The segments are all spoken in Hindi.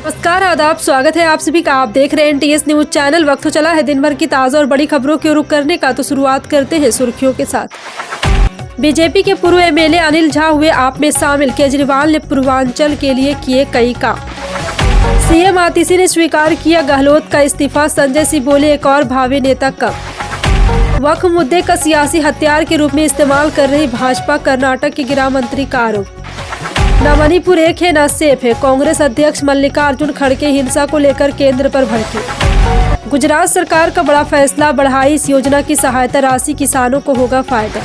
नमस्कार, आदाब, स्वागत है आप सभी का। आप देख रहे हैं NTS न्यूज चैनल। वक्त चला है दिन भर की ताज़ा और बड़ी खबरों की रुख करने का, तो शुरुआत करते हैं सुर्खियों के साथ। बीजेपी के पूर्व MLA अनिल झा हुए आप में शामिल। केजरीवाल ने पूर्वांचल के लिए किए कई काम। CM आतिशी ने स्वीकार किया गहलोत का इस्तीफा। संजय सिंह बोले, एक और भावी नेता कब। वक्फ मुद्दे का सियासी हथियार के रूप में इस्तेमाल कर रही भाजपा। कर्नाटक के गृह मंत्री का आरोप। न मणिपुर एक है न सेफ है। कांग्रेस अध्यक्ष मल्लिकार्जुन खड़गे हिंसा को लेकर केंद्र पर भड़के। गुजरात सरकार का बड़ा फैसला, बढ़ाई इस योजना की सहायता राशि, किसानों को होगा फायदा।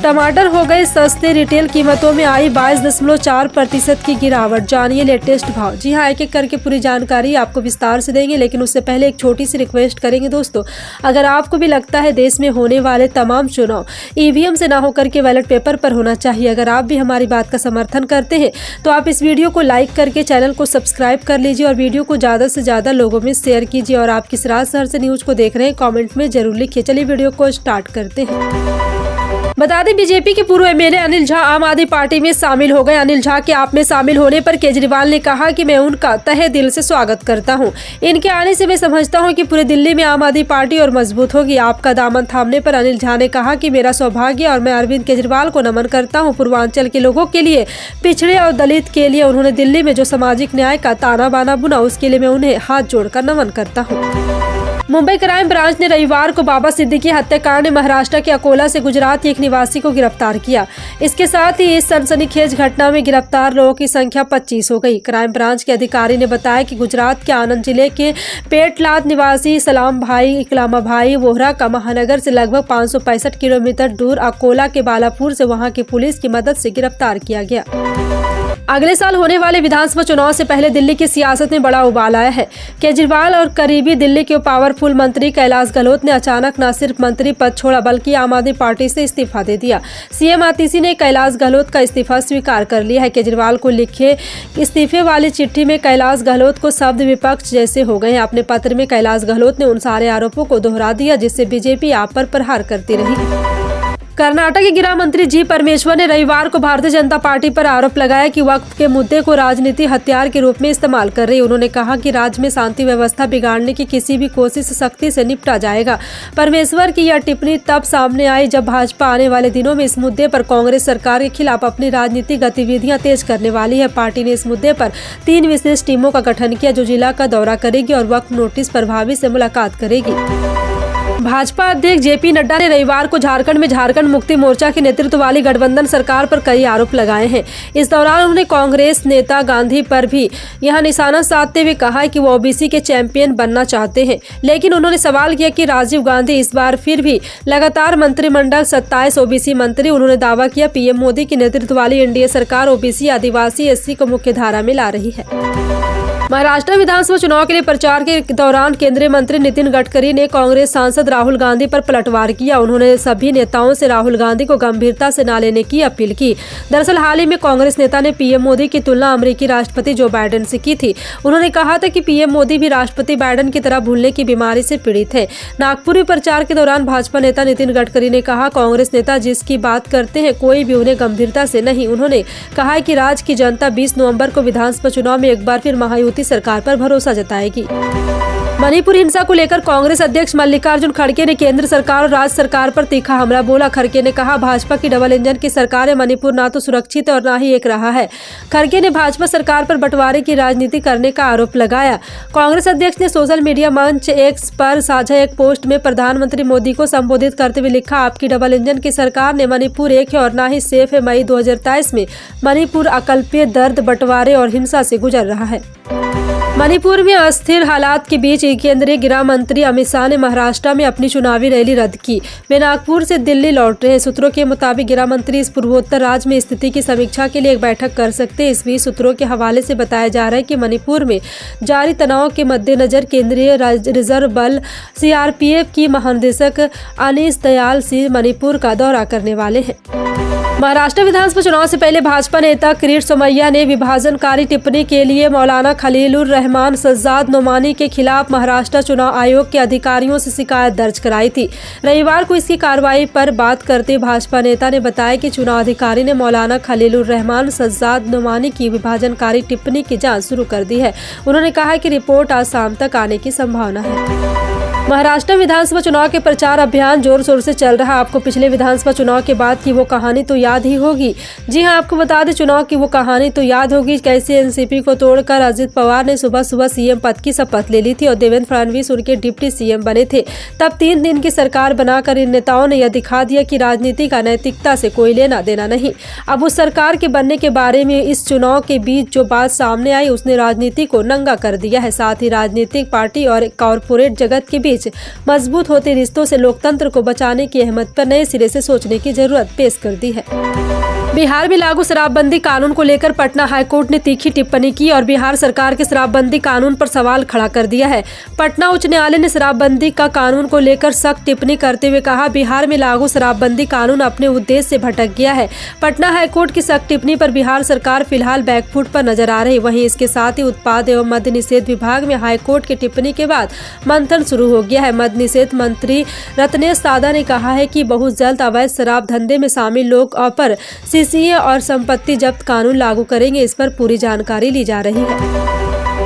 टमाटर हो गए सस्ते, रिटेल कीमतों में आई 22.4% की गिरावट। जानिए लेटेस्ट भाव। जी हाँ, एक एक करके पूरी जानकारी आपको विस्तार से देंगे, लेकिन उससे पहले एक छोटी सी रिक्वेस्ट करेंगे दोस्तों। अगर आपको भी लगता है देश में होने वाले तमाम चुनाव EVM से ना होकर के बैलेट पेपर पर होना चाहिए, अगर आप भी हमारी बात का समर्थन करते हैं तो आप इस वीडियो को लाइक करके चैनल को सब्सक्राइब कर लीजिए और वीडियो को ज़्यादा से ज़्यादा लोगों में शेयर कीजिए। और आप किस राज्य शहर से न्यूज को देख रहे हैं कॉमेंट में जरूर लिखिए। चलिए वीडियो को स्टार्ट करते हैं। बता दें, बीजेपी के पूर्व MLA अनिल झा आम आदमी पार्टी में शामिल हो गए। अनिल झा के आप में शामिल होने पर केजरीवाल ने कहा कि मैं उनका तहे दिल से स्वागत करता हूं। इनके आने से मैं समझता हूं कि पूरे दिल्ली में आम आदमी पार्टी और मजबूत होगी। आपका दामन थामने पर अनिल झा ने कहा कि मेरा सौभाग्य और मैं अरविंद केजरीवाल को नमन करता हूं। पूर्वांचल के लोगों के लिए, पिछड़े और दलित के लिए उन्होंने दिल्ली में जो सामाजिक न्याय का ताना बाना बुना, उसके लिए मैं उन्हें हाथ जोड़कर नमन करता हूँ। मुंबई क्राइम ब्रांच ने रविवार को बाबा सिद्दीकी हत्याकांड में महाराष्ट्र के अकोला से गुजरात के एक निवासी को गिरफ्तार किया। इसके साथ ही इस सनसनीखेज घटना में गिरफ्तार लोगों की संख्या 25 हो गई। क्राइम ब्रांच के अधिकारी ने बताया कि गुजरात के आनंद जिले के पेटलाद निवासी सलाम भाई इकलामा भाई वोहरा का महानगर से लगभग 565 किलोमीटर दूर अकोला के बालापुर से वहां की पुलिस की मदद से गिरफ्तार किया गया। अगले साल होने वाले विधानसभा चुनाव से पहले दिल्ली की सियासत में बड़ा उबाल आया है। केजरीवाल और करीबी दिल्ली के पावरफुल मंत्री कैलाश गहलोत ने अचानक न सिर्फ मंत्री पद छोड़ा बल्कि आम आदमी पार्टी से इस्तीफा दे दिया। CM आतिशी ने कैलाश गहलोत का इस्तीफा स्वीकार कर लिया है। केजरीवाल को लिखे इस्तीफे वाली चिट्ठी में कैलाश गहलोत को शब्द विपक्ष जैसे हो गए हैं। अपने पत्र में कैलाश गहलोत ने उन सारे आरोपों को दोहरा दिया जिससे बीजेपी आप पर प्रहार करती रही। कर्नाटक के गृह मंत्री जी परमेश्वर ने रविवार को भारतीय जनता पार्टी पर आरोप लगाया कि वक्फ के मुद्दे को राजनीतिक हथियार के रूप में इस्तेमाल कर रही है। उन्होंने कहा कि राज्य में शांति व्यवस्था बिगाड़ने की किसी भी कोशिश सख्ती से निपटा जाएगा। परमेश्वर की यह टिप्पणी तब सामने आई जब भाजपा आने वाले दिनों में इस मुद्दे पर कांग्रेस सरकार के खिलाफ अपनी राजनीतिक गतिविधियां तेज करने वाली है। पार्टी ने इस मुद्दे पर 3 विशेष टीमों का गठन किया जो जिला का दौरा करेगी और वक्फ नोटिस प्रभावी से मुलाकात करेगी। भाजपा अध्यक्ष JP नड्डा ने रविवार को झारखंड में झारखंड मुक्ति मोर्चा के नेतृत्व वाली गठबंधन सरकार पर कई आरोप लगाए हैं। इस दौरान उन्होंने कांग्रेस नेता गांधी पर भी यहां निशाना साधते हुए कहा कि वो OBC के चैंपियन बनना चाहते हैं, लेकिन उन्होंने सवाल किया कि राजीव गांधी इस बार फिर भी लगातार मंत्रिमंडल 27 OBC मंत्री। उन्होंने दावा किया PM मोदी की नेतृत्व वाली NDA सरकार OBC, आदिवासी, SC को मुख्य धारा में ला रही है। महाराष्ट्र विधानसभा चुनाव के लिए प्रचार के दौरान केंद्रीय मंत्री नितिन गडकरी ने कांग्रेस सांसद राहुल गांधी पर पलटवार किया। उन्होंने सभी नेताओं से राहुल गांधी को गंभीरता से न लेने की अपील की। दरअसल हाल ही में कांग्रेस नेता ने PM मोदी की तुलना अमेरिकी राष्ट्रपति जो बाइडेन से की थी। उन्होंने कहा था कि PM मोदी भी राष्ट्रपति बाइडेन की तरह भूलने की बीमारी से पीड़ित है। नागपुर में प्रचार के दौरान भाजपा नेता नितिन गडकरी ने कहा, कांग्रेस नेता जिसकी बात करते हैं कोई भी उन्हें गंभीरता से नहीं। उन्होंने कहा कि राज्य की जनता 20 नवंबर को विधानसभा चुनाव में एक बार फिर महायुति सरकार पर भरोसा जताएगी। मणिपुर हिंसा को लेकर कांग्रेस अध्यक्ष मल्लिकार्जुन खड़गे ने केंद्र सरकार और राज्य सरकार पर तीखा हमला बोला। खड़गे ने कहा, भाजपा की डबल इंजन की सरकार है। मणिपुर ना तो सुरक्षित और ना ही एक रहा है। खड़गे ने भाजपा सरकार पर बंटवारे की राजनीति करने का आरोप लगाया। कांग्रेस अध्यक्ष ने सोशल मीडिया मंच X पर साझा एक पोस्ट में प्रधानमंत्री मोदी को संबोधित करते हुए लिखा, आपकी डबल इंजन की सरकार ने मणिपुर एक है और ना ही सेफ है। मई 2023 में मणिपुर अकल्प्य दर्द, बंटवारे और हिंसा से गुजर रहा है। मणिपुर में अस्थिर हालात के बीच केंद्रीय गृह मंत्री अमित शाह ने महाराष्ट्र में अपनी चुनावी रैली रद्द की। वे नागपुर से दिल्ली लौट रहे हैं। सूत्रों के मुताबिक गृह मंत्री इस पूर्वोत्तर राज्य में स्थिति की समीक्षा के लिए एक बैठक कर सकते हैं। इस बीच सूत्रों के हवाले से बताया जा रहा है कि मणिपुर में जारी तनाव के मद्देनजर केंद्रीय रिजर्व बल CRPF की महानिदेशक अनीश दयाल सिंह मणिपुर का दौरा करने वाले हैं। महाराष्ट्र विधानसभा चुनाव से पहले भाजपा नेता किरीट सोमैया ने विभाजनकारी टिप्पणी के लिए मौलाना खलीलुर रहमान सज्जाद नोमानी के खिलाफ महाराष्ट्र चुनाव आयोग के अधिकारियों से शिकायत दर्ज कराई थी। रविवार को इसकी कार्रवाई पर बात करते भाजपा नेता ने बताया कि चुनाव अधिकारी ने मौलाना खलीलुर रहमान सज्जाद नोमानी की विभाजनकारी टिप्पणी की जाँच शुरू कर दी है। उन्होंने कहा कि रिपोर्ट आज शाम तक आने की संभावना है। महाराष्ट्र विधानसभा चुनाव के प्रचार अभियान जोर शोर से चल रहा है। आपको पिछले विधानसभा चुनाव के बाद की वो कहानी तो याद ही होगी। जी हां, आपको बता दें, चुनाव की वो कहानी तो याद होगी, कैसे एनसीपी को तोड़कर अजित पवार ने सुबह सुबह सीएम पद की शपथ ले ली थी और देवेंद्र फडणवीस उनके डिप्टी सीएम बने थे। तब 3 दिन की सरकार बनाकर इन नेताओं ने यह दिखा दिया कि राजनीति का नैतिकता से कोई लेना देना नहीं। अब उस सरकार के बनने के बारे में इस चुनाव के बीच जो बात सामने आई उसने राजनीति को नंगा कर दिया है। साथ ही राजनीतिक पार्टी और कॉरपोरेट जगत के बीच मजबूत होते रिश्तों से लोकतंत्र को बचाने की अहमियत पर नए सिरे से सोचने की जरूरत पेश कर दी है। बिहार में लागू शराबबंदी कानून को लेकर पटना हाईकोर्ट ने तीखी टिप्पणी की और बिहार सरकार के शराबबंदी कानून पर सवाल खड़ा कर दिया है। पटना उच्च न्यायालय ने शराबबंदी का कानून को लेकर सख्त टिप्पणी करते हुए कहा, बिहार में लागू शराबबंदी कानून अपने उद्देश्य से भटक गया है। पटना हाईकोर्ट की सख्त टिप्पणी पर बिहार सरकार फिलहाल बैकफुट पर नजर आ रही। वहीं इसके साथ ही उत्पाद एवं मद्य निषेध विभाग में हाईकोर्ट की टिप्पणी के बाद मंथन शुरू हो गया है। मद्य निषेध मंत्री रत्नेश सादा ने कहा है कि बहुत जल्द अवैध शराब धंधे में शामिल लोग पर सीसीए और संपत्ति जब्त कानून लागू करेंगे। इस पर पूरी जानकारी ली जा रही है।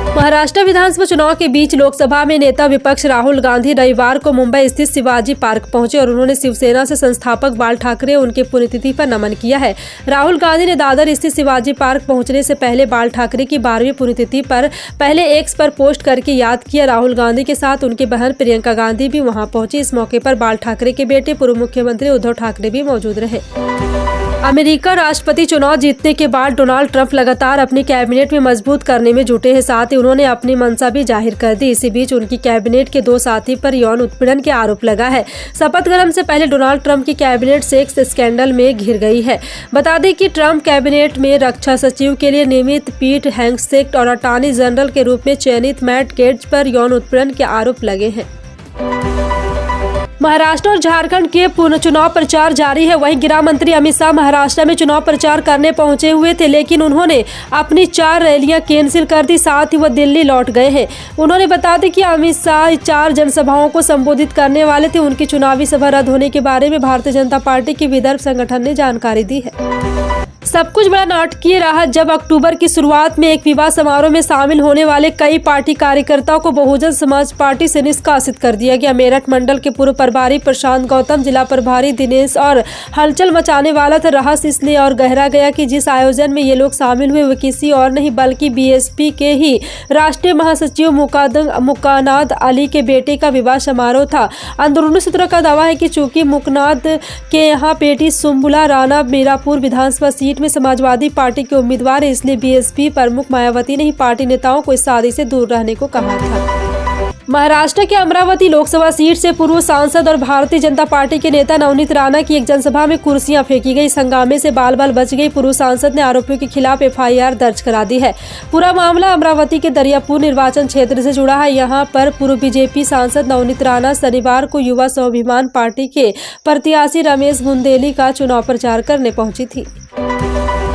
महाराष्ट्र विधानसभा चुनाव के बीच लोकसभा में नेता विपक्ष राहुल गांधी रविवार को मुंबई स्थित शिवाजी पार्क पहुंचे और उन्होंने शिवसेना से संस्थापक बाल ठाकरे उनके पुण्यतिथि पर नमन किया है। राहुल गांधी ने दादर स्थित शिवाजी पार्क पहुंचने से पहले बाल ठाकरे की 12वीं पुण्यतिथि पर पहले एक्स पर पोस्ट करके याद किया। राहुल गांधी के साथ उनकी बहन प्रियंका गांधी भी वहां पहुंची। इस मौके पर बाल ठाकरे के बेटे पूर्व मुख्यमंत्री उद्धव ठाकरे भी मौजूद रहे। अमेरिका राष्ट्रपति चुनाव जीतने के बाद डोनाल्ड ट्रंप लगातार अपनी कैबिनेट में मजबूत करने में जुटे हैं। साथ ही उन्होंने अपनी मंशा भी जाहिर कर दी। इसी बीच उनकी कैबिनेट के 2 साथी पर यौन उत्पीड़न के आरोप लगा है। शपथ ग्रहण से पहले डोनाल्ड ट्रंप की कैबिनेट सेक्स स्कैंडल में घिर गई है। बता दें कि ट्रंप कैबिनेट में रक्षा सचिव के लिए नियमित पीट हेग्सेट और अटॉर्नी जनरल के रूप में चयनित मैट गेट्स पर यौन उत्पीड़न के आरोप लगे हैं। महाराष्ट्र और झारखंड के पुनः चुनाव प्रचार जारी है। वहीं गृह मंत्री अमित शाह महाराष्ट्र में चुनाव प्रचार करने पहुंचे हुए थे, लेकिन उन्होंने अपनी 4 रैलियां कैंसिल कर दी। साथ ही वह दिल्ली लौट गए हैं। उन्होंने बता दें कि अमित शाह 4 जनसभाओं को संबोधित करने वाले थे। उनकी चुनावी सभा रद्द होने के बारे में भारतीय जनता पार्टी के विदर्भ संगठन ने जानकारी दी है। सब कुछ बड़ा नाटकीय रहा जब अक्टूबर की शुरुआत में एक विवाह समारोह में शामिल होने वाले कई पार्टी कार्यकर्ताओं को बहुजन समाज पार्टी से निष्कासित कर दिया गया। मेरठ मंडल के पूर्व प्रभारी प्रशांत गौतम, जिला प्रभारी दिनेश और हलचल मचाने वाला था। रहस्य इसलिए और गहरा गया कि जिस आयोजन में ये लोग शामिल हुए वो किसी और नहीं बल्कि बीएसपी के ही राष्ट्रीय महासचिव मुक्कानाद अली के बेटे का विवाह समारोह था। अंदरूनी सूत्रों का दावा है कि चूंकि मुक्कानाद के यहाँ बेटी सुम्बुला राणा मीरापुर विधानसभा सीट में समाजवादी पार्टी के उम्मीदवार है, इसलिए बीएसपी प्रमुख मायावती ने ही पार्टी नेताओं को इस शादी से दूर रहने को कहा था। महाराष्ट्र के अमरावती लोकसभा सीट से पूर्व सांसद और भारतीय जनता पार्टी के नेता नवनीत राणा की एक जनसभा में कुर्सियां फेंकी गई। इस हंगामे से बाल बाल बच गई। पूर्व सांसद ने आरोपियों के खिलाफ एफआईआर दर्ज करा दी है। पूरा मामला अमरावती के दरियापुर निर्वाचन क्षेत्र से जुड़ा है। यहां पर पूर्व बीजेपी सांसद नवनीत राणा शनिवार को युवा स्वाभिमान पार्टी के प्रत्याशी रमेश बुंदेली का चुनाव प्रचार करने पहुंची थी।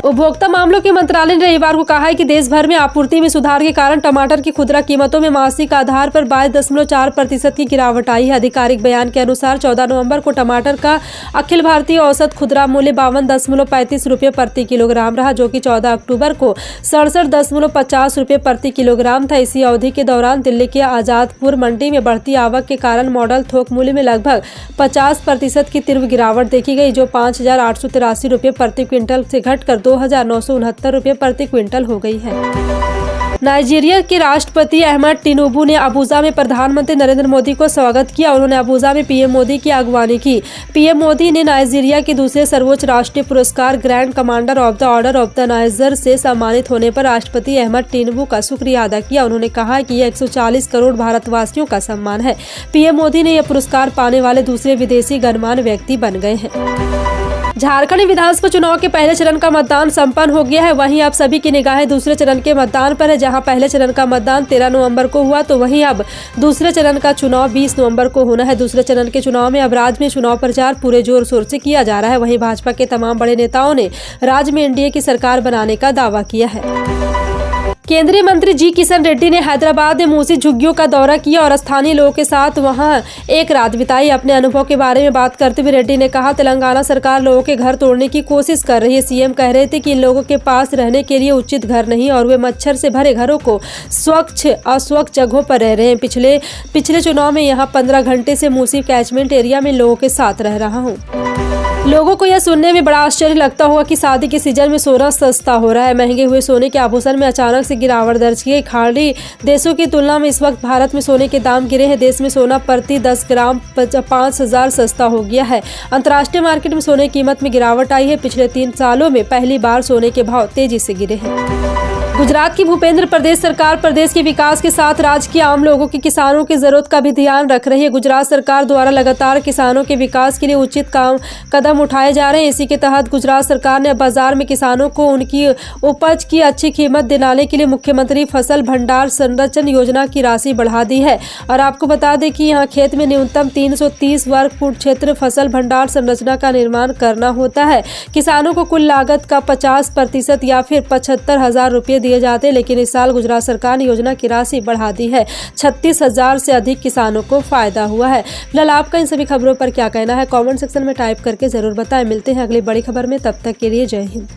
उपभोक्ता मामलों के मंत्रालय ने रविवार को कहा है कि देश भर में आपूर्ति में सुधार के कारण टमाटर की खुदरा कीमतों में मासिक आधार पर 22.4% की गिरावट आई है। आधिकारिक बयान के अनुसार 14 नवंबर को टमाटर का अखिल भारतीय औसत खुदरा मूल्य 52.35 रुपये प्रति किलोग्राम रहा, जो कि 14 अक्टूबर को 67.50 रुपये प्रति किलोग्राम था। इसी अवधि के दौरान दिल्ली के आजादपुर मंडी में बढ़ती आवक के कारण मॉडल थोक मूल्य में लगभग 50% की तीव्र गिरावट देखी गई, जो 5,883 रुपये प्रति क्विंटल से घटकर 2,969 रुपये प्रति क्विंटल हो गई है। नाइजीरिया के राष्ट्रपति अहमद टिनुबू ने अबुजा में प्रधानमंत्री नरेंद्र मोदी को स्वागत किया। उन्होंने अबुजा में पीएम मोदी की अगवानी की। पीएम मोदी ने नाइजीरिया के दूसरे सर्वोच्च राष्ट्रीय पुरस्कार grand commander of the order of the niger से सम्मानित होने पर राष्ट्रपति अहमद टिनुबू का शुक्रिया अदा किया। उन्होंने कहा कि यह 140 करोड़ भारतवासियों का सम्मान है। पीएम मोदी ने यह पुरस्कार पाने वाले दूसरे विदेशी गणमान्य व्यक्ति बन गए हैं। झारखंड विधानसभा चुनाव के पहले चरण का मतदान संपन्न हो गया है। वहीं अब सभी की निगाहें दूसरे चरण के मतदान पर है। जहां पहले चरण का मतदान 13 नवंबर को हुआ, तो वहीं अब दूसरे चरण का चुनाव 20 नवंबर को होना है। दूसरे चरण के चुनाव में अब राज्य में चुनाव प्रचार पूरे जोर शोर से किया जा रहा है। वहीं भाजपा के तमाम बड़े नेताओं ने राज्य में एनडीए की सरकार बनाने का दावा किया है। केंद्रीय मंत्री जी किशन रेड्डी ने हैदराबाद में मूसी झुग्गियों का दौरा किया और स्थानीय लोगों के साथ वहां एक रात बिताई। अपने अनुभव के बारे में बात करते हुए रेड्डी ने कहा, तेलंगाना सरकार लोगों के घर तोड़ने की कोशिश कर रही है। सीएम कह रहे थे कि इन लोगों के पास रहने के लिए उचित घर नहीं और वे मच्छर से भरे घरों को स्वच्छ अस्वच्छ जगहों पर रह रहे हैं। पिछले चुनाव में यहाँ 15 घंटे से मूसी कैचमेंट एरिया में लोगों के साथ रह रहा हूँ। लोगों को यह सुनने में बड़ा आश्चर्य लगता होगा कि शादी के सीजन में सोना सस्ता हो रहा है। महंगे हुए सोने के आभूषण में अचानक से गिरावट दर्ज की गई। खाड़ी देशों की तुलना में इस वक्त भारत में सोने के दाम गिरे हैं। देश में सोना प्रति 10 ग्राम 5,000 सस्ता हो गया है। अंतर्राष्ट्रीय मार्केट में सोने की कीमत में गिरावट आई है। पिछले 3 सालों में पहली बार सोने के भाव तेजी से गिरे हैं। गुजरात की भूपेंद्र प्रदेश सरकार प्रदेश के विकास के साथ राज्य के आम लोगों की किसानों की जरूरत का भी ध्यान रख रही है। गुजरात सरकार द्वारा लगातार किसानों के विकास के लिए उचित कदम उठाए जा रहे हैं। इसी के तहत गुजरात सरकार ने बाजार में किसानों को उनकी उपज की अच्छी कीमत दिलाने के लिए मुख्यमंत्री फसल भंडार संरक्षण योजना की राशि बढ़ा दी है। और आपको बता दें कि यहाँ खेत में न्यूनतम 330 वर्ग फुट क्षेत्र फसल भंडार संरचना का निर्माण करना होता है। किसानों को कुल लागत का 50% या फिर 75,000 रुपये दिए जाते हैं, लेकिन इस साल गुजरात सरकार ने योजना की राशि बढ़ा दी है। 36,000 से अधिक किसानों को फायदा हुआ है। फिलहाल आपका इन सभी खबरों पर क्या कहना है, कमेंट सेक्शन में टाइप करके जरूर बताएं। मिलते हैं अगली बड़ी खबर में, तब तक के लिए जय हिंद।